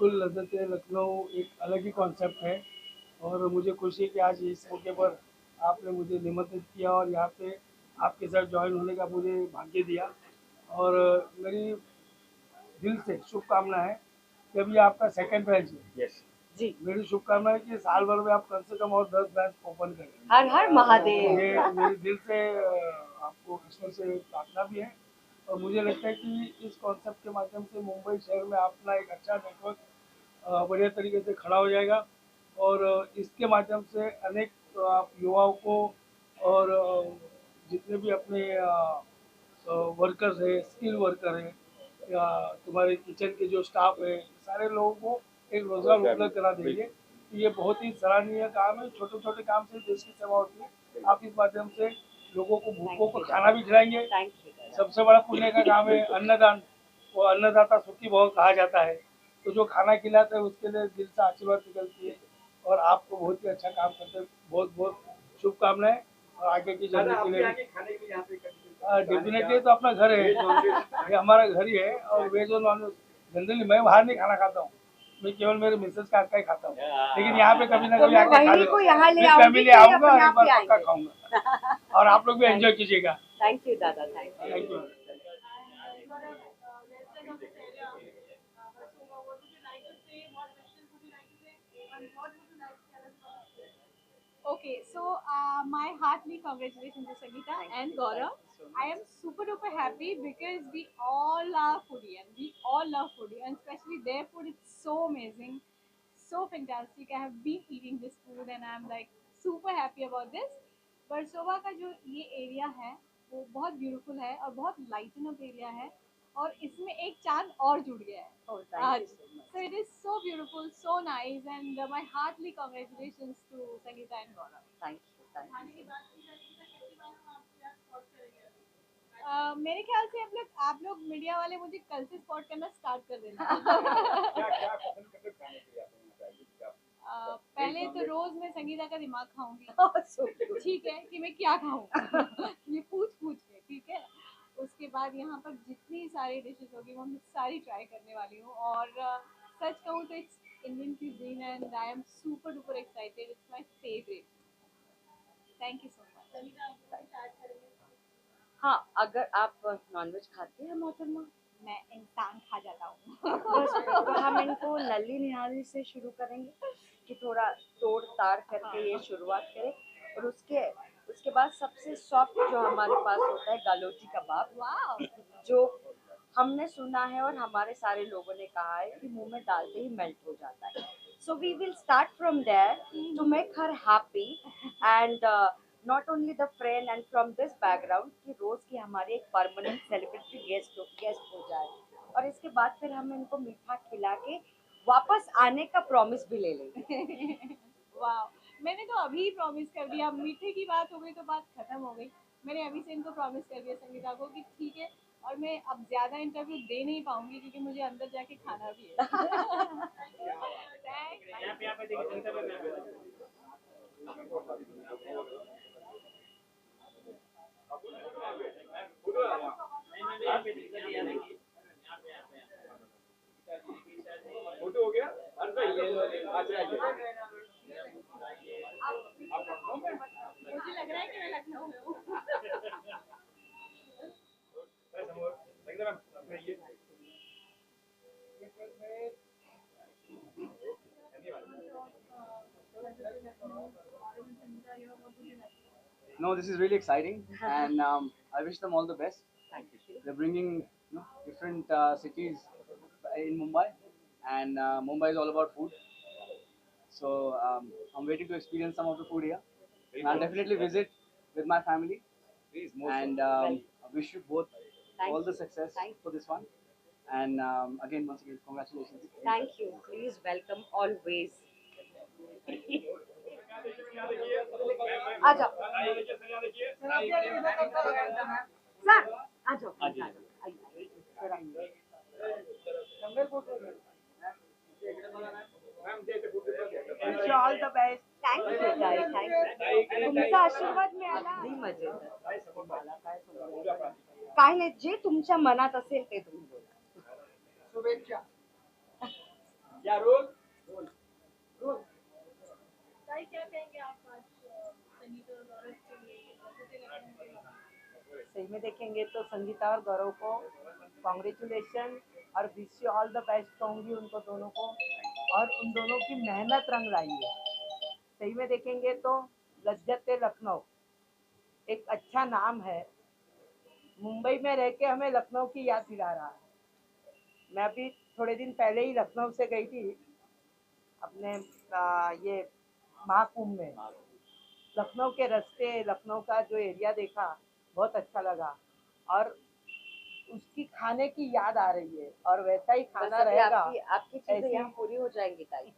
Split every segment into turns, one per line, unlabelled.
बिल्कुल लज़्ज़त लखनऊ एक अलग ही कॉन्सेप्ट है और मुझे खुशी है कि आज इस मौके पर आपने मुझे निमंत्रित किया और यहाँ पे आपके साथ ज्वाइन होने का मुझे भाग्य दिया। और मेरी दिल से शुभकामना है कि अभी आपका सेकंड ब्रांच है।
यस
जी,
मेरी शुभकामना है कि साल भर में आप कम से कम और 10 ब्रांच ओपन करें।
हर हर महादेव।
ये मेरे दिल से आपको ईश्वर से प्रार्थना भी है और मुझे लगता है कि इस कॉन्सेप्ट के माध्यम से मुंबई शहर में अपना एक अच्छा नेटवर्क बढ़िया तरीके से खड़ा हो जाएगा और इसके माध्यम से अनेक आप युवाओं को और जितने भी अपने वर्कर्स है, स्किल वर्कर है या तुम्हारे किचन के जो स्टाफ है, सारे लोगों को एक रोजगार उपलब्ध करा देंगे। तो ये बहुत ही सराहनीय काम है। छोटे छोटे काम से देश की सेवा होती है। आप इस माध्यम से लोगों को भूखों को खाना भी खिलाएंगे।
Thank you.
सबसे बड़ा पुण्य का काम है अन्नदान। वो अन्नदाता सुखी भव कहा जाता है। तो जो खाना खिलाते हैं उसके लिए दिल से आशीर्वाद निकलती है और आपको बहुत ही अच्छा काम करते हैं। बहुत बहुत शुभकामनाएं और आगे की जर्नी के लिए डेफिनेटली तो अपना घर है, ये हमारा घर ही है। और वेज और नॉन वेज जनरली मैं बाहर नहीं खाना खाता हूँ, मैं केवल मेरे मिसेज का हाथ का ही खाता हूँ, लेकिन यहाँ पे कभी ना
तो
कभी
मैं
आके खा
वही को यहाँ ले
लूँगा।
आऊंगी
फैमिली
कि
आऊंगा और
अपने
एक
आप
बार
ही
पक्का
आएंगे।
खाऊंगा और आप लोग भी एंजॉय कीजिएगा।
थैंक यू दादा, thank you.
Thank you.
Okay, so my heartily congratulations to Sangeeta and Gaurav. I am super duper happy because we all are foodie and we all love foodie, and especially their food is so amazing, so fantastic. I have been eating this food and I'm like super happy about this. Versova का जो ये area है वो बहुत beautiful है और बहुत lighten up area है और इसमें एक चांद और जुड़ गया है
Oh, thank
आज।
you so much.
So it is so beautiful, so nice, and my heartily congratulations to Sangeeta and Gaurav.
Thank you, thank you.
मेरे ख्याल से आप लोग मीडिया वाले मुझे कल से स्पॉट करना स्टार्ट कर देना।
क्या क्या पसंद करते हो खाने के लिए आप लोग बताइए क्या?
पहले तो रोज मैं संगीता का दिमाग खाऊंगी।
Oh, so cute.
ठीक है कि मैं क्या खाऊं ये पूछ पूछ के, ठीक है। उसके बाद यहाँ पर जितनी सारी डिशेस होगी वो मैं सारी ट्राई करने वाली हूँ और सच कहूँ तो it's Indian cuisine and I am super duper excited, it's my favourite. Thank you so much.
हाँ, अगर आप नॉनवेज खाते हैं मोहतरमा,
मैं इंसान खा जाता हूँ।
बस तो हम इनको नल्ली निहारी से शुरू करेंगे कि थोड़ा तोड़ ताड़ करके ये शुरुआत करें और उसके बाद सबसे सॉफ्ट जो हमारे पास होता है गालोटी कबाब,
वाओ,
जो हमने सुना है और हमारे सारे लोगों ने कहा है कि मुंह में डालते ही मेल्ट हो जाता है। So we will start from there to make her happy and not only the friend and from this background कि रोज की हमारी एक परमानेंट सेलिब्रिटी गेस्ट हो जाए और इसके बाद फिर हम इनको मीठा खिला के वापस आने का प्रॉमिस भी ले लेंगे।
वाओ, मैंने तो अभी प्रॉमिस कर दिया। मीठे की बात हो गई तो बात खत्म हो गई। मैंने अभी से इनको प्रॉमिस कर दिया संगीता को कि ठीक है, और मैं अब ज्यादा इंटरव्यू दे नहीं पाऊंगी क्योंकि मुझे अंदर जाके खाना भी है।
फोटो हो गया? अच्छा
मुझे लग रहा है कि मैं लखनऊ में हूँ।
No, this is really exciting, and I wish them all the best.
Thank you.
They're bringing different cities in Mumbai, and Mumbai is all about food. So I'm waiting to experience some of the food here. And I'll definitely visit with my family,
Please, most
and I wish you both
Thank
all
you.
the success
Thank
for this one. And again, once again, congratulations.
Thank you. Please welcome always. आ जाओ sir, आ जाओ आइए sir, आइए।
All the best.
Thank you ताई, thank you. तुमचा आशीर्वाद मिळाला अगदी मजेत. काय नाही, जे तुमच्या मनात असेल ते तुम्ही बोला.
शुभेच्छा.
क्या रोल रोल रोल
ताई क्या कहेंगे आप आज संगीता और गौरव के लिए लज्जते लखनऊ के लिए?
सही में देखेंगे तो संगीता और गौरव को कॉन्ग्रेचुलेशन और wish you all the best कहूँगी उनको दोनों को, और उन दोनों की मेहनत रंग लाई है। सही में देखेंगे तो लज्जत लखनऊ एक अच्छा नाम है, मुंबई में रह के हमें लखनऊ की याद दिला रहा है। मैं अभी थोड़े दिन पहले ही लखनऊ से गई थी अपने ये महाकुंभ में। लखनऊ के रास्ते, लखनऊ का जो एरिया देखा, बहुत अच्छा लगा, और उसकी खाने की याद आ रही है, और वैसा ही
बस
खाना
अभी
रहेगा
आपकी चीजें
ऐसी-
यहाँ पूरी हो जाएंगी ताई।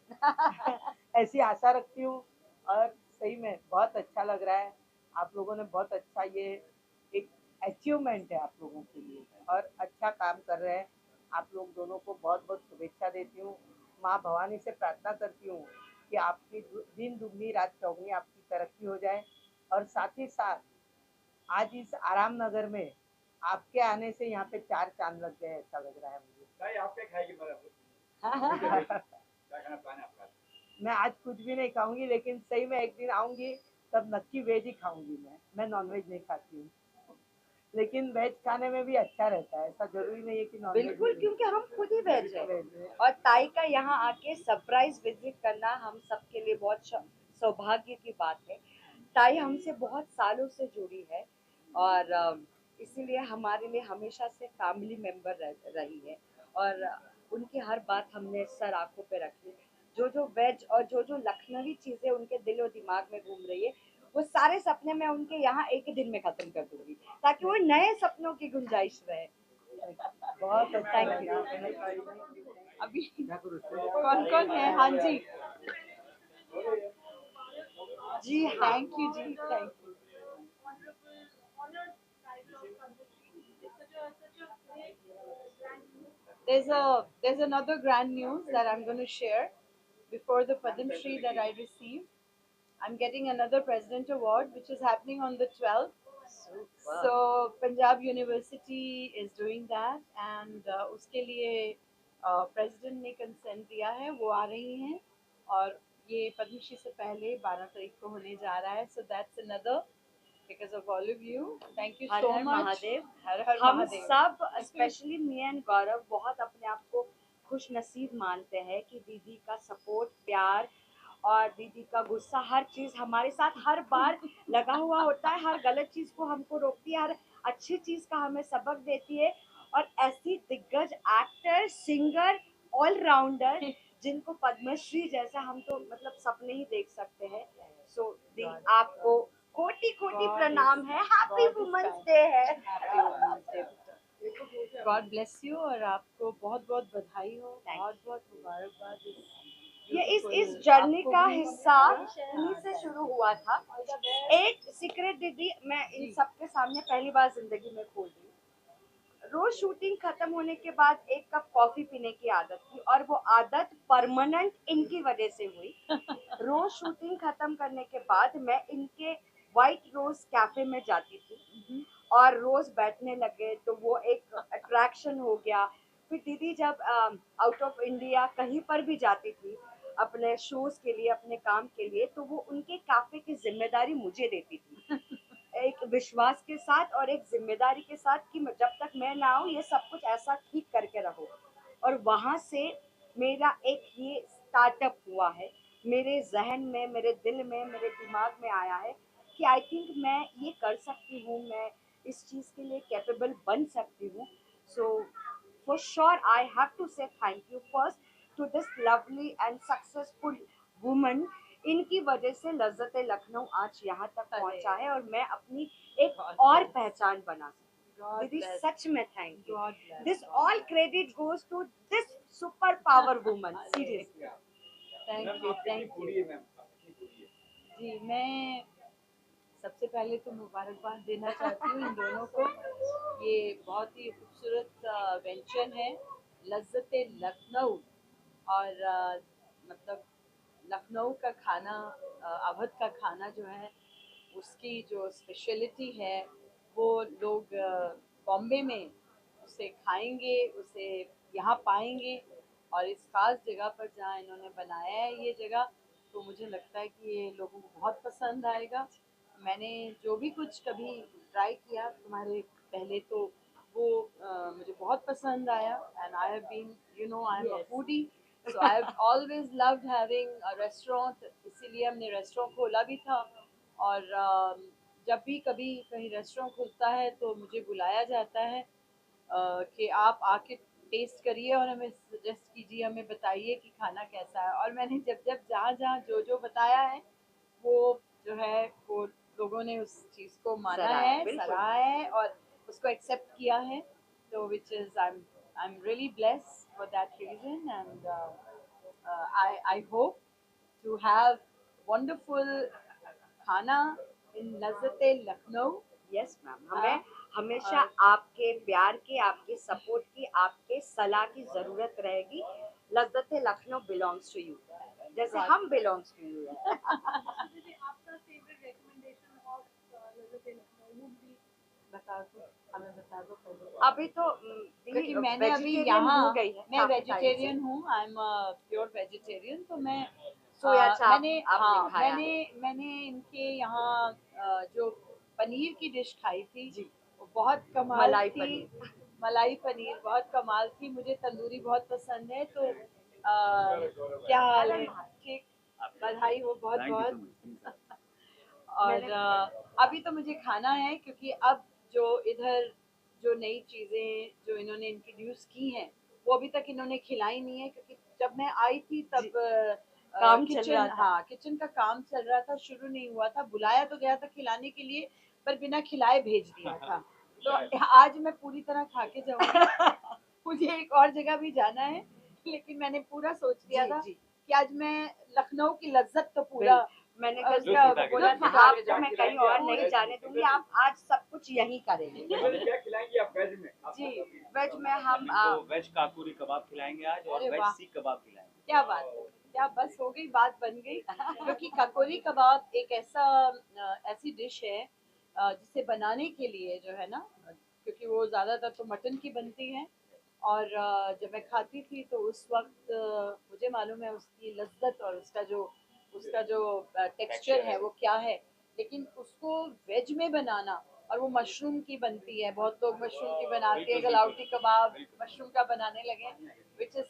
ऐसी आशा रखती हूँ। और सही में बहुत अच्छा लग रहा है, आप लोगों ने बहुत अच्छा, ये एक अचीवमेंट है आप लोगों के लिए, और अच्छा काम कर रहे हैं। आप लोग दोनों को बहुत बहुत शुभेच्छा देती हूँ। माँ भवानी से प्रार्थना करती हूँ कि आपकी दिन दुगनी रात चौगनी आपकी तरक्की हो जाए, और साथ ही साथ आज इस आराम नगर में आपके आने से यहाँ पे 4 चांद लग गए, ऐसा लग रहा है मुझे।
ताई आप क्या खाएगी मतलब क्या खाना प्लान है आपका?
मैं आज कुछ भी नहीं खाऊंगी, लेकिन सही में एक दिन आऊंगी तब नक्की वेज ही खाऊंगी। मैं नॉनवेज नहीं खाती हूँ, लेकिन वेज खाने में भी अच्छा रहता है, ऐसा जरूरी नहीं है कि नॉनवेज।
बिल्कुल, क्योंकि हम खुद ही वेज है।
वेज है।
और ताई का यहाँ आके सरप्राइज विजिट करना हम सबके लिए बहुत सौभाग्य की बात है। ताई हमसे बहुत सालों से जुड़ी है, और इसीलिए हमारे लिए हमेशा से फैमिली मेंबर रही है, और उनकी हर बात हमने सर आंखों पे रखी। जो जो वेज और जो जो लखनवी चीजें उनके दिल और दिमाग में घूम रही है, वो सारे सपने मैं उनके यहाँ एक ही दिन में खत्म कर दूंगी, ताकि वो नए सपनों की गुंजाइश रहे।
बहुत अच्छा
Thank you.
लगा।
अभी कौन कौन है? हाँ जी,
जी हाँ,
थैंक यू जी, thank you. There's another grand news that I'm going to share before the Padam Shri that I received. I'm getting another President Award, which is happening on the 12th. So Punjab University is doing that, and उसके लिए president ने consent दिया है, वो आ रही हैं, और ये पद्मश्री से पहले 12 तारीख को होने जा रहा है. So that's another because of all of you. Thank you
her
so
her
much.
Mahadev.
हर हर
हम
महादेव.
सब स्पेशली मी एंड गौरव बहुत अपने आप को खुश नसीब मानते हैं कि दीदी का सपोर्ट, प्यार और दीदी का गुस्सा, हर चीज हमारे साथ हर बार लगा हुआ होता है। हर गलत चीज को हमको रोकती है, हर अच्छी चीज का हमें सबक देती है, और ऐसी दिग्गज एक्टर, सिंगर, ऑलराउंडर जिनको पद्मश्री जैसा हम तो मतलब सपने ही देख सकते हैं। सो आपको कोटि कोटि प्रणाम है, हैप्पी वुमेन्स डे है।
Happy Women's Day. God bless you, और आपको बहुत बहुत बधाई हो,
Thank
बहुत बहुत मुबारकबाद।
ये इस
beautiful
जर्नी
आपको
का
भी।
हिस्सा इन्हीं से शुरू हुआ था। एक सीक्रेट दीदी मैं इन सबके सामने पहली बार जिंदगी में खोल रही हूँ। रोज शूटिंग खत्म होने के बाद एक कप कॉफी पीने की आदत थी, और वो आदत परमानेंट इनकी वजह से हुई। रोज शूटिंग खत्म करने के बाद मैं इनके व्हाइट रोज कैफे में जाती थी, और रोज बैठने लगे तो वो एक अट्रैक्शन हो गया। फिर दीदी जब आउट ऑफ इंडिया कहीं पर भी जाती थी अपने शोज के लिए, अपने काम के लिए, तो वो उनके कैफे की जिम्मेदारी मुझे देती थी, एक विश्वास के साथ और एक जिम्मेदारी के साथ कि जब तक मैं ना आऊँ ये सब कुछ ऐसा ठीक करके रहो। और वहाँ से मेरा एक ये स्टार्टअप हुआ है, मेरे जहन में, मेरे दिल में, मेरे दिमाग में आया है कि आई थिंक मैं ये कर सकती हूँ, मैं इस चीज़ के लिए कैपेबल बन सकती हूँ। So for sure I have to say thank you first to this lovely and successful woman. इनकी वजह से लज्जत लखनऊ आज यहाँ तक पहुँचा है, और मैं अपनी एक और पहचान बना सकती। दीदी सच में thank you. This all credit goes to this super power woman, seriously.
Thank you, thank you जी। मैं सबसे पहले तो मुबारकबाद देना चाहती हूँ इन दोनों को। ये बहुत ही खूबसूरत वेंचर है लज्जत लखनऊ, और मतलब लखनऊ का खाना, अवध का खाना जो है, उसकी जो स्पेशलिटी है वो लोग बॉम्बे में उसे खाएंगे, उसे यहाँ पाएंगे,
और इस खास जगह पर जहाँ इन्होंने बनाया है ये जगह, तो मुझे लगता है कि ये लोगों को बहुत पसंद आएगा। मैंने जो भी कुछ कभी ट्राई किया तुम्हारे पहले, तो वो मुझे बहुत पसंद आया। And I have been, you know, I am a foodie, so I have always loved having a restaurant, इसीलिए हमने रेस्टोरेंट खोला भी था। और जब भी कभी कहीं रेस्टोरेंट खुलता है तो मुझे बुलाया जाता है कि आप आके टेस्ट करिए और हमें सजेस्ट कीजिए, हमें बताइए कि खाना कैसा है। और मैंने जब जब जहाँ जहाँ जो जो बताया है, वो जो है वो लोगों ने उस चीज़ को माना
सराहा,
है,
बिल्कुल।
सराहा है और उसको एक्सेप्ट किया है। तो which is I am really blessed for that reason. And I hope to have wonderful khana in Lazzate Lucknow.
Yes ma'am, हमें हमेशा
और-
आपके प्यार की, आपके सपोर्ट की, आपके सलाह की जरूरत रहेगी। लज्जत लखनऊ बिलोंग्स टू यू, जैसे हम बिलोंग्स टू यू।
दीदी, आपका favourite recommendation of Lazzat Lucknow would be?
बता दो, हमें बता दो पहले।
अभी तो
क्योंकि मैंने अभी
vegetarian
यहाँ,
हो गई है
मैं
काफी time से।
वेजिटेरियन हूँ, आई एम प्योर वेजिटेरियन। तो मैं
सोया चाप
मैंने
आपने खाया
मैंने इनके यहाँ जो पनीर की डिश खाई थी,
जी।
वो बहुत कमाल
मलाई
थी।
पनीर।
मलाई पनीर बहुत कमाल थी। मुझे तंदूरी बहुत पसंद है। तो क्या हाल है? ठीक, बधाई हो बहुत बहुत। और
मैंने-
अभी तो मुझे खाना है, क्योंकि अब जो इधर जो नई चीज़ें जो इन्होंने इंट्रोड्यूस की हैं, वो अभी तक इन्होंने खिलाई नहीं है। क्योंकि जब मैं आई थी तब
काम चल
किचन,
रहा था।
हाँ, किचन का काम चल रहा था, शुरू नहीं हुआ था। बुलाया तो गया था खिलाने के लिए, पर बिना खिलाए भेज दिया था। तो आज मैं पूरी तरह खा के जाऊंगी। मुझे एक और जगह भी जाना है, लेकिन मैंने पूरा सोच लिया
जी,
था
जी।
कि आज मैं लखनऊ की लज्जत तो पूरा
मैंने
और
कल
उसका
छुटा के
बोला
लुत्फ
था
आपको मैं कहीं और नहीं जाने दूंगी, आप आज सब कुछ यही करेंगे।
क्या खिलाएंगे आप वेज में?
जी।
वेज में हम
इनको वेज काकुरी कबाब खिलाएंगे आज, और
अरे
वेज
वाह।
सीख कबाब खिलाएंगे।
क्या बात है, क्या बस हो गई, बात बन गई। क्योंकि ककोरी कबाब एक ऐसी डिश है जिसे बनाने के लिए जो है ना, क्योंकि वो ज़्यादातर तो मटन की बनती है। और जब मैं खाती थी तो उस वक्त मुझे मालूम है उसकी लज्जत और उसका जो टेक्सचर है वो क्या है। लेकिन उसको वेज में बनाना, और वो मशरूम की बनती है, बहुत लोग मशरूम की बनाते हैं, गलाउटी कबाब मशरूम का बनाने लगे, विच इज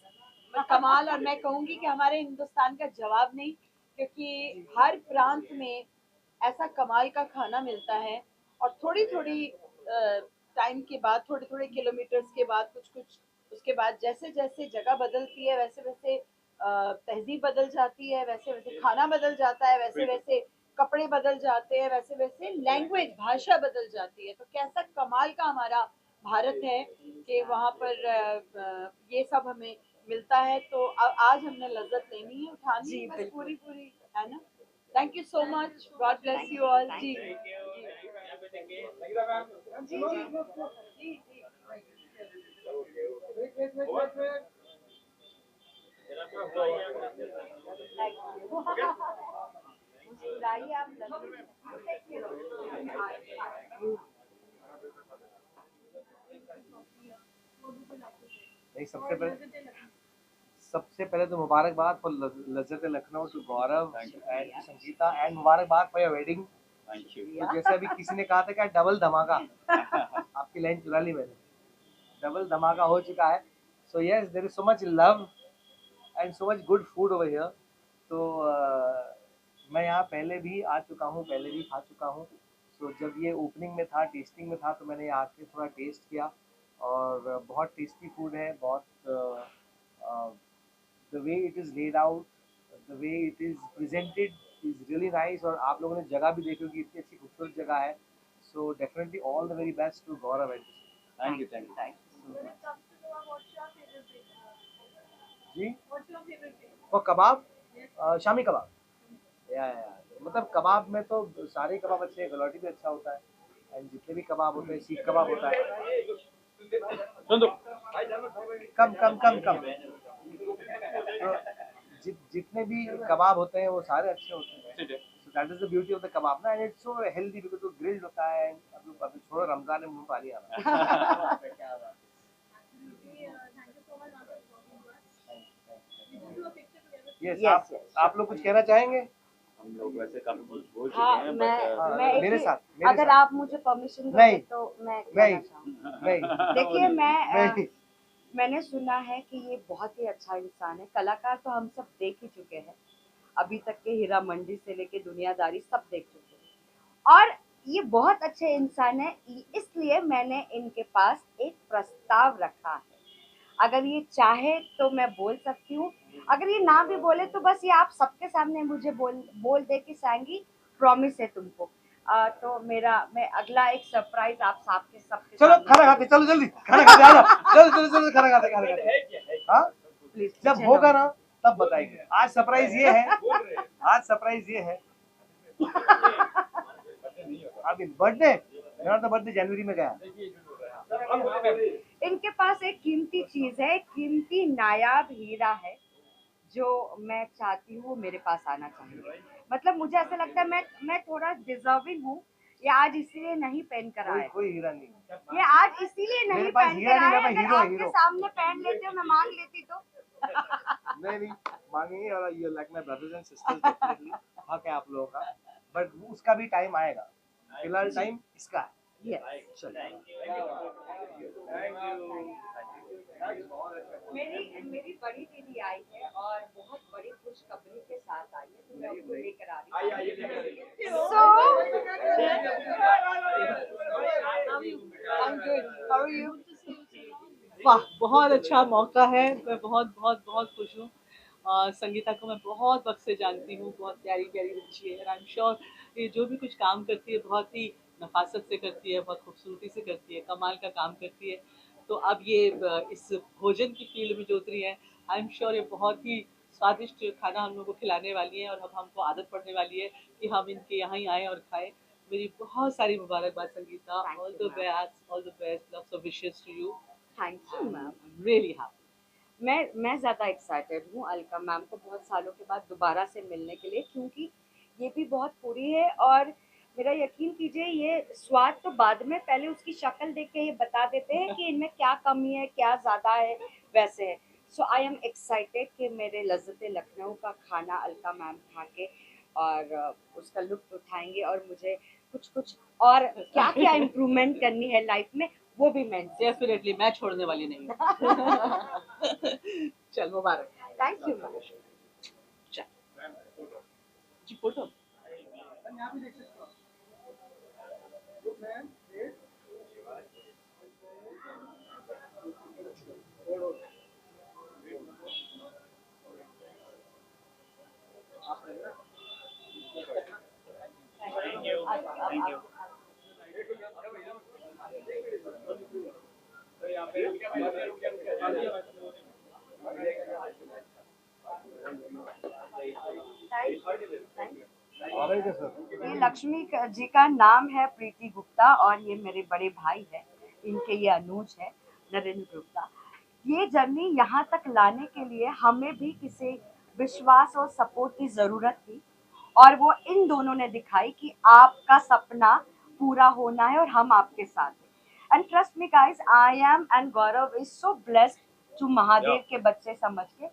कमाल। और मैं कहूँगी कि हमारे हिंदुस्तान का जवाब नहीं, क्योंकि हर प्रांत में ऐसा कमाल का खाना मिलता है। और थोड़ी थोड़ी टाइम के बाद, थोड़े थोड़े किलोमीटर्स के बाद, कुछ कुछ उसके बाद, जैसे जैसे जगह बदलती है, वैसे वैसे तहजीब बदल जाती है, वैसे वैसे खाना बदल जाता है, वैसे वैसे कपड़े बदल जाते हैं, वैसे वैसे लैंग्वेज, भाषा बदल जाती है। तो कैसा कमाल का हमारा भारत है कि वहाँ पर ये सब हमें मिलता है। तो आज हमने लज्जत लेनी है, उठानी
जी,
है बस
बिल्कुल।
पूरी पूरी, है ना। Thank you so much, God bless you all. जी जी जी जी।
मुस्कुराइए आप,
नहीं, सबसे पहले तो मुबारकबाद for Lazzat Lucknow to Gaurav and Sangeeta, and मुबारकबाद for your wedding.
Thank you.
तो जैसे अभी किसी ने कहा था क्या डबल धमाका, आपकी लाइन चुरा ली मैंने, डबल धमाका हो चुका है। So yes, there is so much love and so much good food over here. तो मैं यहाँ पहले भी आ चुका हूँ, पहले भी खा चुका हूँ। सो जब ये ओपनिंग में था, टेस्टिंग में था, तो मैंने यहाँ आके थोड़ा टेस्ट किया, और बहुत टेस्टी फूड है। बहुत the way it is laid out, the way it is presented is really nice। और आप लोगों ने जगह भी देखी होगी, इतनी अच्छी खूबसूरत जगह है। So definitely all the very best to Gaurav and
thank you, thank you.
जी।
What's your favorite thing?
For kebab, shami kebab, या मतलब कबाब में तो सारे कबाब अच्छे हैं, गलौटी भी अच्छा होता है, एंड जितने भी कबाब होते हैं, सीख कबाब होता है। कम कम कम कम तो जितने भी कबाब होते हैं वो सारे अच्छे होते हैं। So that is the beauty of the kebab ना, and it's so healthy because वो grilled होता है। अभी छोड़ो, रमजान में मुंह पानी आ रहा है।
Thank you so much for talking to us.
Yes
Yes, yes.
आप लोग कुछ कहना चाहेंगे?
हम लोग वैसे काफी कुछ बोल चुके
हाँ,
हैं
हाँ,
मैं एक
मेरे
ही-
साथ
अगर आप मुझे परमिशन दोगे
नहीं,
तो मैं
नहीं।
कहना चाहूँगी।
नहीं
देखिए
नहीं
मैंने सुना है कि ये बहुत ही अच्छा इंसान है। कलाकार तो हम सब देख ही चुके हैं, अभी तक के हीरा मंडी से लेके दुनियादारी सब देख चुके हैं, और ये बहुत अच्छे इंसान है। इसलिए मैंने इनके पास एक प्रस्ताव रखा है। अगर ये चाहे तो मैं बोल सकती हूँ, अगर ये ना भी बोले तो बस ये आप सबके सामने मुझे बोल दे कि सैंगी प्रॉमिस है तुमको। तो मैं अगला एक सरप्राइज आप सबके सबके
चलो
सामने-
खाना खाते, चलो जल्दी खाना खाते आ जाओ, चलो खाना खाते। हाँ
प्लीज
जब होगा ना तब बताएंगे। आज सरप्राइज ये है, आज सरप्राइज ये है। अभी बर्थडे, मेरा तो बर्थडे जनवरी में गया।
इनके पास एक कीमती चीज है, कीमती नायाब हीरा है, जो मैं चाहती हूँ मेरे पास आना चाहिए। मतलब मुझे ऐसा लगता है मैं थोड़ा डिजर्विंग हूँ। ये आज इसीलिए नहीं पहन कर आए,
कोई हीरा नहीं।
ये आज इसीलिए नहीं
मेरे पास
पहन
हीरा
कर
नहीं,
आए।
मैं
अगर
हीरो,
आपके
हीरो।
सामने पहन लेते हो, मैं मांग लेती तो।
नहीं मांगेंगे, और you like my brothers and sisters definitely. हक है आप लोगों का, बट उसका भी टाइम आएगा। फिलहाल टाइम इसका है।
Yes. मेरी बड़ी दीदी आई है और बहुत बड़ी खुशखबरी के साथ आई है, तो मैं उनको लेकर आ रही हूँ।
वाह, बहुत अच्छा मौका है। मैं बहुत बहुत बहुत खुश हूँ। संगीता को मैं बहुत वक्त से जानती हूँ, बहुत प्यारी प्यारी बच्ची है। आई एम श्योर ये जो भी कुछ काम करती है बहुत ही नफासत से करती है, बहुत खूबसूरती से करती है, कमाल का काम करती है। तो अब ये इस भोजन की फील्ड में जो उतरी है, आई एम श्योर ये बहुत ही स्वादिष्ट खाना हम लोग को खिलाने वाली है, और अब हमको आदत पड़ने वाली है कि हम इनके यहाँ ही आएँ और खाएं। मेरी बहुत सारी मुबारकबाद Sangeeta.
Thank
all
you,
the
ma'am.
Best, all the best, loves of wishes to you.
Thank you ma'am.
Really happy.
मैं ज़्यादा एक्साइटेड हूँ अलका मैम को बहुत सालों के बाद दोबारा से मिलने के लिए, क्योंकि ये भी बहुत पूरी है, और मेरा यकीन कीजिए ये स्वाद तो बाद में, पहले उसकी शक्ल देख के ये बता देते हैं कि इनमें क्या कमी है, क्या ज़्यादा है, वैसे है। सो आई एम एक्साइटेड कि मेरे लज्जत लखनऊ का खाना अलका मैम खा के और उसका लुत्फ उठाएंगे, और मुझे कुछ और क्या क्या इम्प्रूवमेंट करनी है लाइफ में वो भी मैं।
डेफिनेटली मैं छोड़ने वाली नहीं हूँ। चल मुबारक।
Thank you ma'am.
जी फोटो।
Thank you.
ये लक्ष्मी जी का नाम है प्रीति गुप्ता, और ये मेरे बड़े भाई है, इनके ये अनुज है नरेंद्र गुप्ता। ये जर्नी यहाँ तक लाने के लिए हमें भी किसी विश्वास और सपोर्ट की ज़रूरत थी, और वो इन दोनों ने दिखाई कि आपका सपना पूरा होना है और हम आपके साथ हैं। And trust me guys, I am and Gaurav is so blessed to Mahadev के बच्चे समझ के।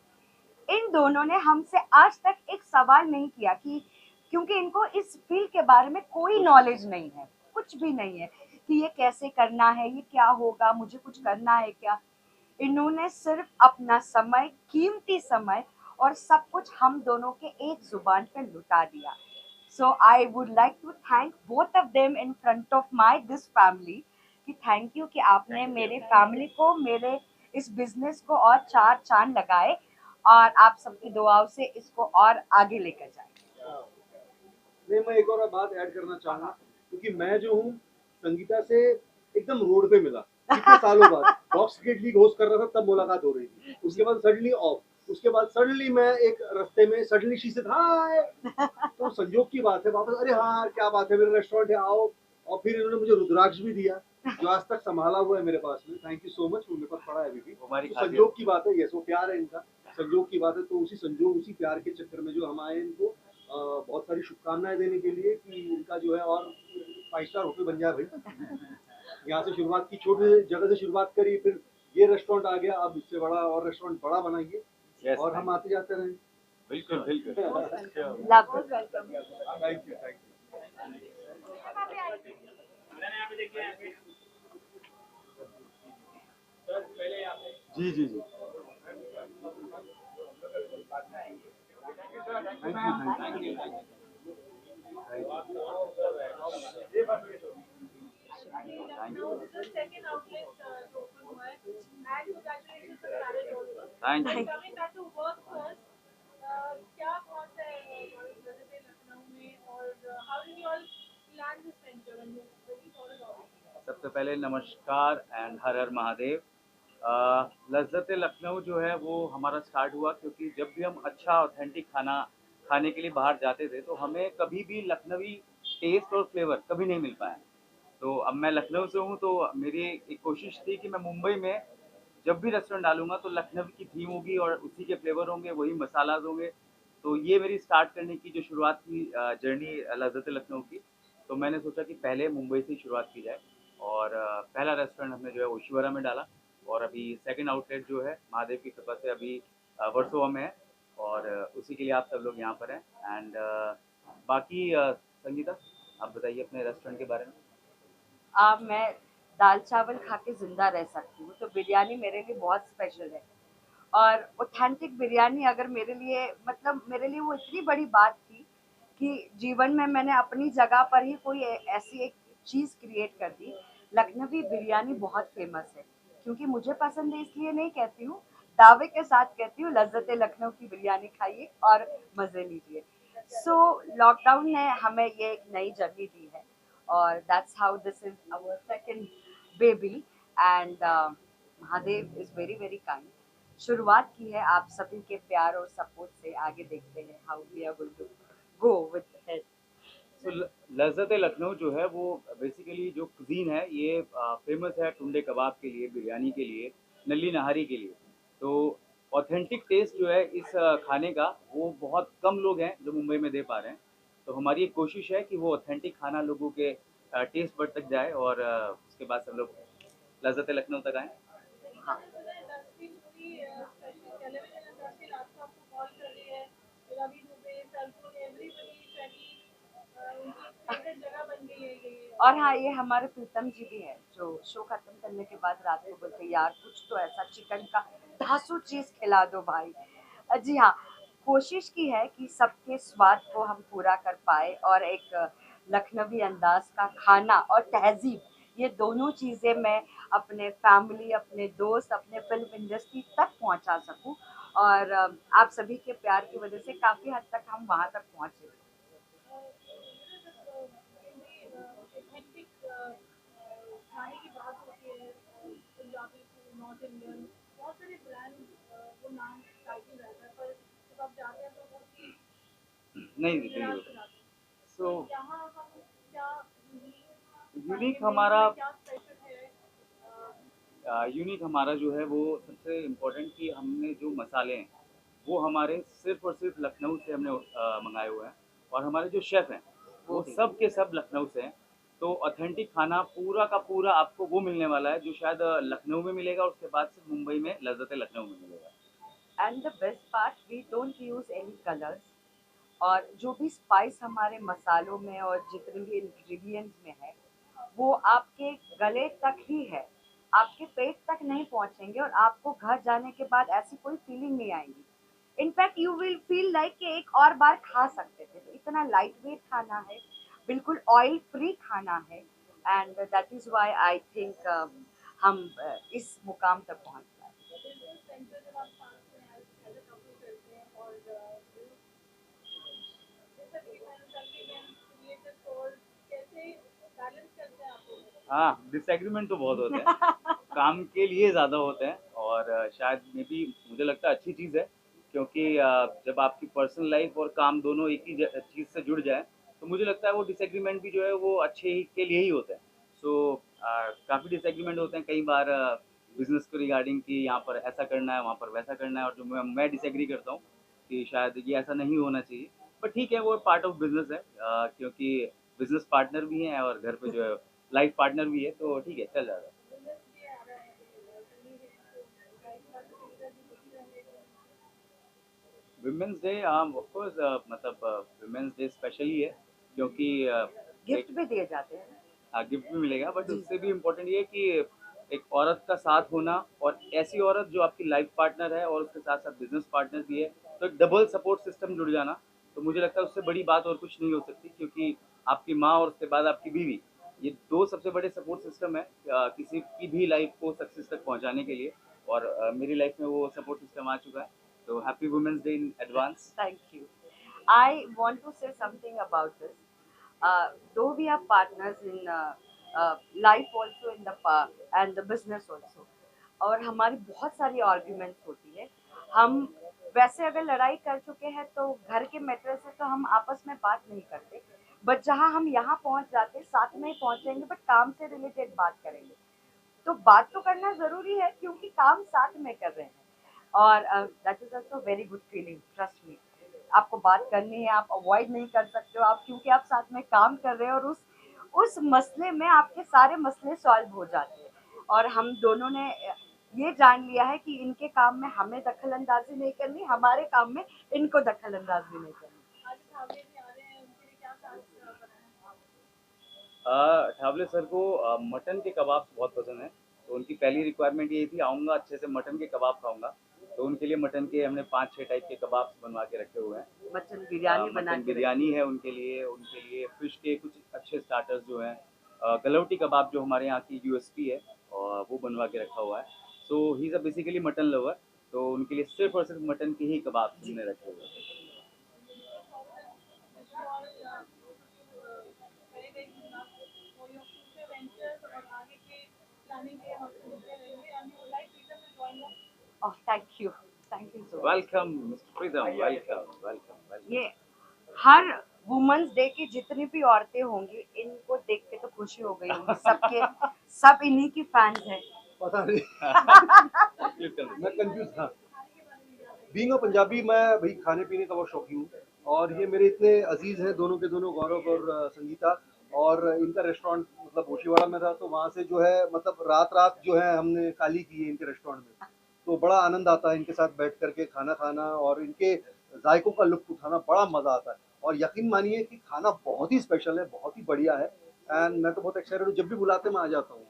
इन दोनों ने हमसे आज तक एक सवाल नहीं किया, कि क्योंकि इनको इस फील्ड के बारे में कोई नॉलेज नहीं है, कुछ भी नहीं है कि ये कैसे करना है, ये क्या होगा, मुझे कुछ करना है क्या। इन्होंने सिर्फ अपना समय, कीमती समय और सब कुछ हम दोनों के एक जुबान पे लुटा दिया। So I would like to thank both of them in front of my this family, कि थैंक यू कि आपने मेरे फैमिली को, मेरे इस बिजनेस को और चार चांद लगाए, और आप सबकी दुआओं से इसको और आगे लेकर जाए।
नहीं, मैं एक और बात ऐड करना चाहूंगा, क्योंकि मैं जो हूँ संगीता से एकदम रोड पे मिला कितने सालों बाद। बॉक्स क्रिकेट लीग होस्ट कर रहा था तब मुलाकात हो रही थी, उसके बाद सडनली ऑफ, उसके बाद सडनली मैं एक रास्ते में सडनली शी से हाय, तो संजोग की बात है वापस, अरे हाँ क्या बात है, मेरा रेस्टोरेंट है आओ। और फिर इन्होंने मुझे रुद्राक्ष भी दिया जो आज तक संभाला हुआ है मेरे पास में। थैंक यू सो मच, मेरे पास पड़ा है अभी भी। तो संजोग की बात है, यस वो प्यार है इनका, संजोग की बात है। तो उसी संजोग, उसी प्यार के चक्कर में जो हम आए, इनको बहुत सारी शुभकामनाएं देने के लिए कि इनका जो है और 5 स्टार होटल बन जाए भाई। यहाँ से शुरुआत की, छोटे जगह से शुरुआत करी, फिर ये रेस्टोरेंट आ गया, अब इससे बड़ा और रेस्टोरेंट बड़ा बनाइए और हम आते जाते रहें।
बिल्कुल बिल्कुल
love
Most welcome.
Thank you जी जी जी thank you thank you
The second outlet open हुआ है. And congratulations for the marriage also.
Thank you
Coming back to work first, क्या thoughts है जैसे लखनऊ में और how did you all plan this venture when you thought about it?
सबसे पहले नमस्कार एंड हर हर महादेव। लज्जत लखनऊ जो है वो हमारा स्टार्ट हुआ क्योंकि जब भी हम अच्छा ऑथेंटिक खाना खाने के लिए बाहर जाते थे तो हमें कभी भी लखनवी टेस्ट और फ्लेवर कभी नहीं मिल पाया। तो अब मैं लखनऊ से हूँ तो मेरी एक कोशिश थी कि मैं मुंबई में जब भी रेस्टोरेंट डालूंगा तो लखनऊ की थीम होगी और उसी के फ्लेवर होंगे, वही मसालाज होंगे। तो ये मेरी स्टार्ट करने की जो शुरुआत थी जर्नी लज्जत लखनऊ की। तो मैंने सोचा कि पहले मुंबई से ही शुरुआत की जाए और पहला रेस्टोरेंट हमने जो है ओशिवरा में डाला और अभी सेकंड आउटलेट जो है महादेव की कृपा से अभी वर्सोवा में है और उसी के लिए आप सब लोग यहाँ पर हैं। एंड बाकी संगीता आप बताइए अपने रेस्टोरेंट के बारे में।
मैं दाल चावल खा के जिंदा रह सकती हूँ, तो बिरयानी मेरे लिए बहुत स्पेशल है। और ऑथेंटिक बिरयानी अगर मेरे लिए मतलब मेरे लिए वो इतनी बड़ी बात थी कि जीवन में मैंने अपनी जगह पर ही कोई ऐसी एक चीज़ क्रिएट कर दी। लखनवी बिरयानी बहुत फेमस है, क्योंकि मुझे पसंद है इसलिए नहीं कहती हूँ, दावे के साथ कहती हूँ, लज्जत लखनऊ की बिरयानी खाइए और मज़े लीजिए। सो लॉकडाउन ने हमें ये एक नई जर्नी दी है और that's how this is our second baby and Mahadev is very very kind. शुरुआत की है आप सभी के प्यार और सपोर्ट से, आगे देखते हैं how we are going to go with it.
तो लज्जत लखनऊ जो है वो बेसिकली जो कुजीन है ये फेमस है टुंडे कबाब के लिए, बिरयानी के लिए, नली नहारी के लिए। तो ऑथेंटिक टेस्ट जो है इस खाने का वो बहुत कम लोग हैं जो मुंबई में दे पा रहे हैं। तो हमारी एक कोशिश है कि वो ऑथेंटिक खाना लोगों के टेस्ट बड तक जाए और उसके बाद सब लोग लज्जत लखनऊ तक आएँ।
इंडस्ट्री पूरी टेलीविजन इंडस्ट्री रात को आपको कॉल कर रही है, रवि दुबे, सरगुन, एवरीबडी स्टडी उनकी फेवरेट जगह बन गई है ये।
और हाँ, ये हमारे प्रीतम जी भी हैं जो शो खत्म करने के बाद रात को बोलते यार कुछ तो ऐसा चिकन का धांसू चीज खिला दो भाई। जी हाँ, कोशिश की है कि सबके स्वाद को हम पूरा कर पाए और एक लखनवी अंदाज का खाना और तहजीब, ये दोनों चीज़ें मैं अपने फैमिली, अपने दोस्त, अपने फिल्म इंडस्ट्री तक पहुंचा सकूं। और आप सभी के प्यार की वजह से काफ़ी हद तक हम वहां तक पहुंचे।
ऑथेंटिक खाने की बात होती है, पंजाबी फूड, नॉर्थ इंडियन, बहुत सारे ब्रांड वो नाम टाइटल रहता है, पर जब आप जाते हैं तो वो चीज़
नहीं
निराश
बिल्कुल।
हो जाती है।
सो
यहाँ हम क्या
यूनिक हमारा
क्या स्पेशल है?
यूनिक हमारा जो है वो सबसे इम्पोर्टेंट कि हमने जो मसाले हैं वो हमारे सिर्फ और सिर्फ लखनऊ से हमने मंगाए हुए हैं और हमारे जो शेफ़ हैं वो सब के सब लखनऊ से हैं। तो ऑथेंटिक खाना पूरा का पूरा आपको वो मिलने वाला है जो शायद लखनऊ में मिलेगा, उसके बाद सिर्फ मुंबई में लज्जत लखनऊ में मिलेगा।
And the best part, we don't use any colours. और जो भी स्पाइस हमारे मसालों में और जितने भी इंग्रेडिएंट्स में है वो आपके गले तक ही है, आपके पेट तक नहीं पहुंचेंगे और आपको घर जाने के बाद ऐसी कोई फीलिंग नहीं आएगी। In fact you will feel like कि एक और बार खा सकते थे। तो इतना लाइट वेट खाना है, बिल्कुल ऑयल फ्री खाना है and that is why I think हम इस मुकाम तक पहुंच पाए।
बिजनेस सेंटर जब आप साथ में एज अ कपल करते हैं और जैसा कि मैंने क्रिएटिव सोर्स कैसे बैलेंस करते हैं आप लोग?
हाँ, डिसएग्रीमेंट तो बहुत होते हैं काम के लिए ज़्यादा होते हैं और शायद मे बी मुझे लगता है अच्छी चीज़ है क्योंकि जब आपकी पर्सनल लाइफ और काम दोनों एक ही चीज़ से जुड़ जाए तो मुझे लगता है वो डिसएग्रीमेंट भी जो है वो अच्छे ही के लिए ही होते हैं। सो काफ़ी डिसएग्रीमेंट होते हैं कई बार बिजनेस को रिगार्डिंग कि यहाँ पर ऐसा करना है, वहाँ पर वैसा करना है और जो मैं डिसएग्री करता हूँ कि शायद ये ऐसा नहीं होना चाहिए। पर ठीक है, वो पार्ट ऑफ बिजनेस है क्योंकि बिजनेस पार्टनर भी हैं और घर पे जो है लाइफ पार्टनर भी है, तो ठीक है चल जाएगा।
बिजनेस भी आ रहा है,
विमेंस डे ऑफ कोर्स मतलब विमेंस डे स्पेशली है क्योंकि
गिफ्ट भी दिए जाते हैं।
गिफ्ट भी मिलेगा, बट
जी।
उससे भी इम्पोर्टेंट ये है कि एक औरत का साथ होना, और ऐसी औरत जो आपकी लाइफ पार्टनर है और उसके साथ साथ बिजनेस पार्टनर भी है, तो एक डबल सपोर्ट सिस्टम जुड़ जाना, तो मुझे लगता है उससे बड़ी बात और कुछ नहीं हो सकती, क्योंकि आपकी माँ और उसके बाद आपकी बीवी, ये दो सबसे बड़े सपोर्ट सिस्टम है किसी की भी लाइफ को सक्सेस तक पहुंचाने के लिए, और मेरी लाइफ में वो सपोर्ट सिस्टम आ चुका है, तो happy women's day in advance.
Thank you. I want to say something about this. Though we are partners in life also in the and the business also, और हमारी बहुत सारी आर्ग्यूमेंट्स होती है। हम वैसे अगर लड़ाई कर चुके हैं तो घर के मैटर से तो हम आपस में बात नहीं करते, बट जहाँ हम यहाँ पहुँच जाते साथ में ही पहुँचेंगे, बट काम से रिलेटेड बात करेंगे। तो बात तो करना ज़रूरी है क्योंकि काम साथ में कर रहे हैं, और that is also very good feeling, trust me. आपको बात करनी है, आप अवॉइड नहीं कर सकते हो, आप क्योंकि आप साथ में काम कर रहे हो, और उस मसले में आपके सारे मसले सॉल्व हो जाते हैं। और हम दोनों ने ये जान लिया है कि इनके काम में हमें दखल अंदाजी नहीं करनी, हमारे काम में इनको दखल अंदाजी नहीं करनी।
ठावले सर को मटन के कबाब बहुत पसंद है, तो उनकी पहली रिक्वायरमेंट यही थी, आऊँगा अच्छे से मटन के कबाब खाऊंगा, तो उनके लिए मटन के हमने 5-6 टाइप के कबाब बनवा के रखे हुए हैं।
मटन बिरयानी बना
मटन
के
बिरयानी है उनके लिए फिश के कुछ अच्छे स्टार्टर्स जो हैं, गलौटी कबाब जो हमारे यहाँ की यूएसपी है, और वो बनवा के रखा हुआ है। So he is a basically mutton lover, तो उनके लिए सिर्फ और सिर्फ मटन के ही कबाब हमने रखे हुए हैं।
Oh thank you so much.
Welcome mister Pritam, welcome welcome.
ये हर वुमेन्स डे की जितनी भी औरतें होंगी, इनको देख के तो खुशी हो गई होगी सबके, सब इन्हीं की फैंस हैं।
पता नहीं मैं कंफ्यूज था। बीइंग अ पंजाबी, मैं भाई खाने पीने का बहुत शौकीन हूँ, और ये मेरे इतने अजीज हैं दोनों के दोनों, गौरव और संगीता, और इनका रेस्टोरेंट मतलब ओशीवाड़ा में था, तो वहाँ से जो है मतलब रात जो है हमने काली की है इनके रेस्टोरेंट में, तो बड़ा आनंद आता है इनके साथ बैठ करके खाना खाना और इनके जायकों का लुत्फ उठाना, बड़ा मज़ा आता है। और यकीन मानिए कि खाना बहुत ही स्पेशल है, बहुत ही बढ़िया है, एंड मैं तो बहुत एक्साइटेड हूँ, जब भी बुलाते मैं आ जाता हूँ।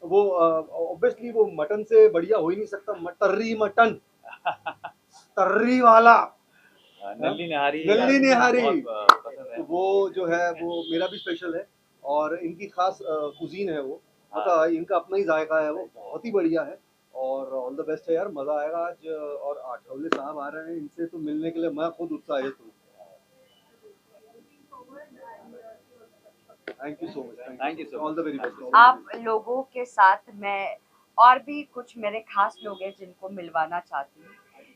वो ऑब्वियसली वो मटन से बढ़िया हो ही नहीं सकता, तर्री मटन तर्री वाला
नल्ली निहारी
तो वो जो है वो मेरा भी स्पेशल है, और इनकी खास कुजीन है वो, मतलब इनका अपना ही जायका है, वो बहुत ही बढ़िया है, और ऑल द बेस्ट है यार, मज़ा आएगा आज। और आठवले साहब आ रहे हैं, इनसे तो मिलने के लिए मैं खुद उत्साहित हूँ। Thank you so much,
thank you so
all the very best.
आप लोगों के साथ मैं और भी कुछ मेरे खास लोग हैं जिनको मिलवाना चाहती हूँ।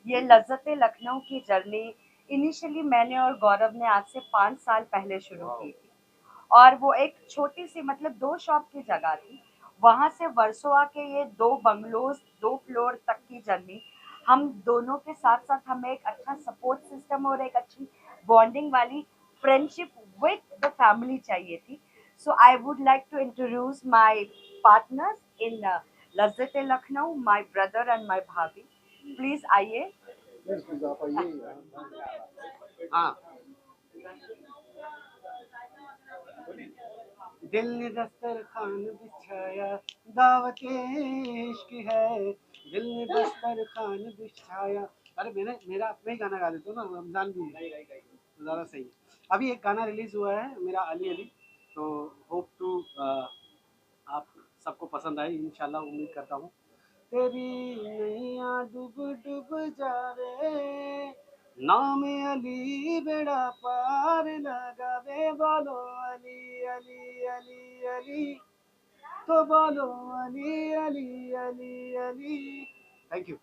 ये लज्जते लखनऊ की जर्नी इनिशियली मैंने और गौरव ने आज से 5 साल पहले शुरू की थी, और वो एक छोटी सी मतलब 2 शॉप की जगह थी। वहाँ से वर्सोवा के ये 2 बंगलोज 2 फ्लोर तक की जर्नी, हम दोनों के साथ साथ हमें एक अच्छा सपोर्ट सिस्टम और एक अच्छी बॉन्डिंग वाली फ्रेंडशिप विद द फैमिली चाहिए थी। So I would like to introduce my partners in Lazzat Lucknow, my brother and my bhabhi. Please आइए।
प्लीज आप आइए।
हाँ, दिल ने दस्तरखान बिछाया, दावते इश्क है, दिल ने दस्तरखान बिछाया। अरे मेरा अपना ही गाना गा देता हूँ ना, रमजान भी है, ज़्यादा सही है। अभी एक गाना रिलीज हुआ है मेरा, अली अली, तो होप टू आप सबको पसंद आए, इंशाल्लाह उम्मीद करता हूँ। तेरी नैया डूब डूब जावे, नाम अली बेड़ा पार लगावे, बोलो अली अली अली अली, तो बोलो Ali Ali Ali Ali. Thank you.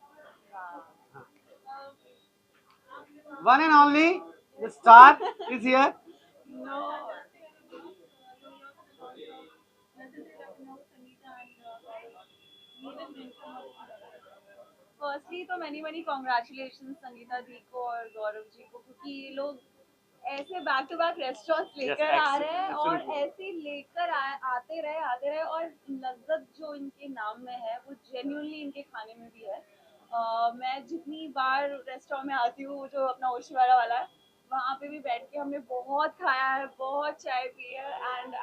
One and only the star is here.
Firstly तो मैनी कॉन्ग्रेचुलेशन संगीता जी को और गौरव जी को, क्योंकि ये लोग ऐसे बैक टू बैक रेस्टोरेंट्स लेकर आ रहे हैं और ऐसे लेकर आते रहे और लज्जत जो इनके नाम में है वो जेन्युइनली इनके खाने में भी है। मैं जितनी बार रेस्टोरेंट में आती हूँ, जो अपना ओशीवाड़ा वाला है, वहाँ पे भी बैठ के हमने बहुत खाया है, बहुत चाय पी है, एंड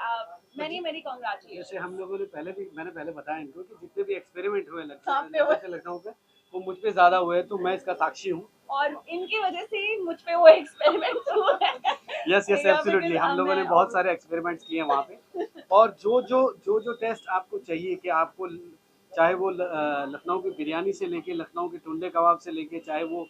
मैनी मैनी कांग्रेचुलेशन।
जैसे हम लोगों ने मैंने पहले बताया इनको कि जितने भी एक्सपेरिमेंट हुए
आप पे हुए।
लखनऊ पे, वो मुझ पे ज्यादा हुए, तो मैं इसका साक्षी हूँ।
और इनकी वजह से ही मुझ पे वो एक्सपेरिमेंट हुआ है।
यस यस एब्सोल्युटली, हम लोगों ने बहुत सारे एक्सपेरिमेंट्स किए हैं वहाँ पे। और जो टेस्ट आपको चाहिए कि आपको, चाहे वो लखनऊ की बिरयानी से लेके, लखनऊ के टुंडे कबाब से लेके, चाहे वो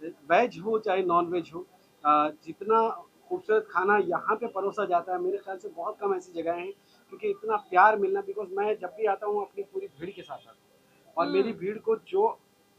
वेज हो चाहे नॉन वेज हो, जितना खूबसूरत खाना यहाँ पे परोसा जाता है, मेरे ख्याल से बहुत कम ऐसी जगह हैं। क्योंकि इतना प्यार मिलना, बिकॉज मैं जब भी आता हूँ अपनी पूरी भीड़ के साथ आता हूँ, और मेरी भीड़ को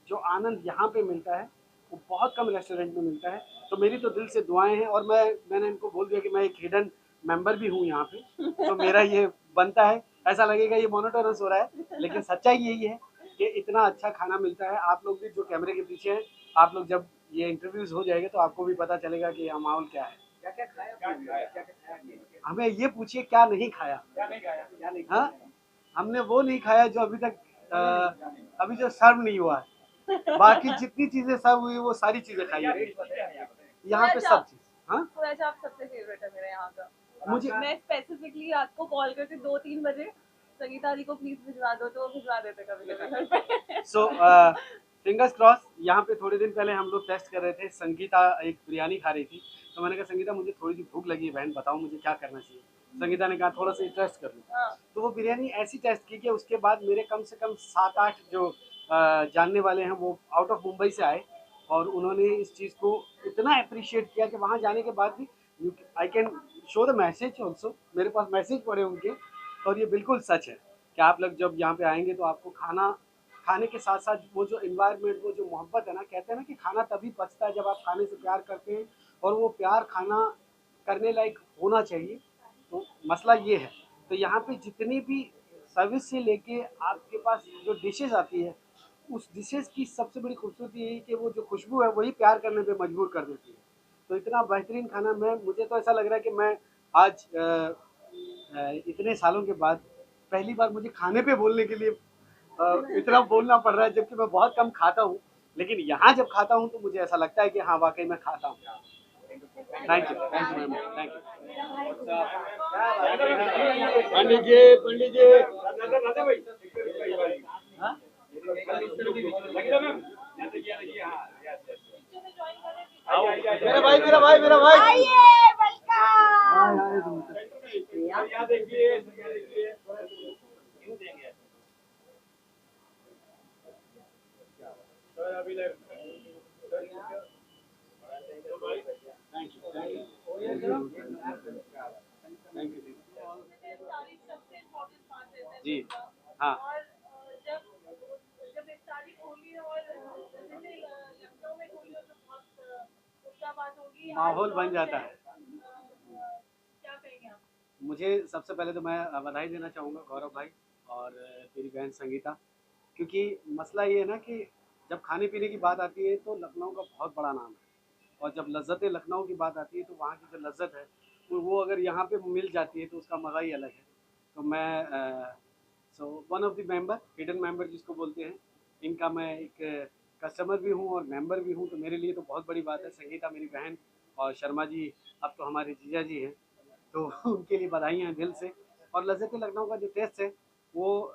जो आनंद यहाँ पे मिलता है वो बहुत कम रेस्टोरेंट में मिलता है। तो मेरी तो दिल से दुआएं हैं, और मैंने इनको बोल दिया कि मैं एक हिडन मेंबर भी हूँ यहाँ पे, तो मेरा ये बनता है। ऐसा लगेगा ये मोनोटोनस हो रहा है, लेकिन सच्चाई यही है कि इतना अच्छा खाना मिलता है। आप लोग भी जो कैमरे के पीछे हैं, आप लोग जब ये इंटरव्यूज हो जाएगा तो आपको भी पता चलेगा कि यहाँ माहौल क्या है।
क्या क्या खाया आपने? क्या क्या खाया आपने?
हमें ये पूछिए क्या नहीं खाया।
क्या नहीं खाया? क्या नहीं
हाँ, हमने वो नहीं खाया जो अभी तक अभी जो सर्व नहीं हुआ है। बाकी जितनी चीजें सर्व हुई वो सारी चीजें खाई है यहाँ पे, सब चीज। हाँ,
सूरज आप सबसे फेवरेट है मेरे यहाँ का।
मुझे
मैं स्पेसिफिकली आपको कॉल करती 2-3 बजे, संगीता दी को प्लीज भिजवा दो, तो वो भिजवा देते कभी कभी घर पे।
So fingers cross. यहाँ पे थोड़े दिन पहले हम लोग टेस्ट कर रहे थे, संगीता एक बिरयानी खा रही थी, तो मैंने कहा संगीता मुझे थोड़ी सी भूख लगी है बहन, बताओ मुझे क्या करना चाहिए। संगीता ने कहा थोड़ा सा टेस्ट कर लो।
हाँ।
तो वो बिरयानी ऐसी टेस्ट की कि उसके बाद मेरे कम से कम 7-8 जो जानने वाले हैं वो आउट ऑफ मुंबई से आए, और उन्होंने इस चीज़ को इतना अप्रिशिएट किया कि वहाँ जाने के बाद भी I can show the message also, मेरे पास मैसेज पड़े उनके। और ये बिल्कुल सच है कि आप लोग जब यहाँ पे आएंगे तो आपको खाने के साथ साथ वो जो इन्वायरमेंट, वो जो मोहब्बत है ना, कहते हैं ना कि खाना तभी पचता है जब आप खाने से प्यार करते हैं, और वो प्यार खाना करने लायक होना चाहिए। तो मसला ये है, तो यहाँ पे जितनी भी सर्विस से लेके आपके पास जो डिशेस आती है, उस डिशेस की सबसे बड़ी खूबसूरती यही कि वो जो खुशबू है वही प्यार करने पे मजबूर कर देती है। तो इतना बेहतरीन खाना, मुझे तो ऐसा लग रहा है कि मैं आज इतने सालों के बाद पहली बार मुझे खाने पे बोलने के लिए इतना बोलना पड़ रहा है, जबकि मैं बहुत कम खाता हूँ, लेकिन यहाँ जब खाता हूँ तो मुझे ऐसा लगता है कि हाँ वाकई मैं खाता हूँ। Thank you very much, thank you.
Pandit ji मेरा भाई
आइए, वेलकम।
जी हाँ,
और जब इफ्तारी खोली और लखनऊ में खोली तो बहुत उसका बात होगी,
माहौल बन जाता है।
क्या कहेंगे आप?
मुझे सबसे पहले तो मैं बधाई देना चाहूँगा गौरव भाई और तेरी बहन संगीता, क्योंकि मसला ये है ना कि जब खाने पीने की बात आती है तो लखनऊ का बहुत बड़ा नाम है, और जब लज्जत लखनऊ की बात आती है तो वहाँ की जो लज्जत है वो अगर यहाँ पे मिल जाती है तो उसका मज़ा ही अलग है। तो मैं one of the member, hidden member जिसको बोलते हैं, इनका मैं एक कस्टमर भी हूँ और मेंबर भी हूँ, तो मेरे लिए तो बहुत बड़ी बात है। संगीता मेरी बहन और शर्मा जी अब तो हमारे जीजा जी हैं, तो उनके लिए बधाई हैं दिल से। और लज्जत लखनऊ का जो टेस्ट है वो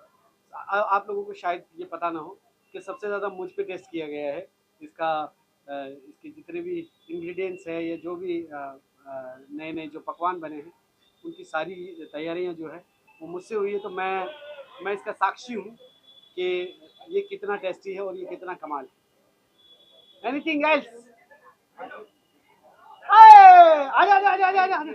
आप लोगों को शायद ये पता ना हो कि सबसे ज़्यादा मुझ पे टेस्ट किया गया है। इसके जितने भी इंग्रेडिएंट्स हैं या जो भी नए नए जो पकवान बने हैं उनकी सारी तैयारियां जो है वो मुझसे हुई है। तो मैं इसका साक्षी हूँ कि ये कितना टेस्टी है और ये कितना कमाल है। Anything else? आजा आजा आजा आजा आजा।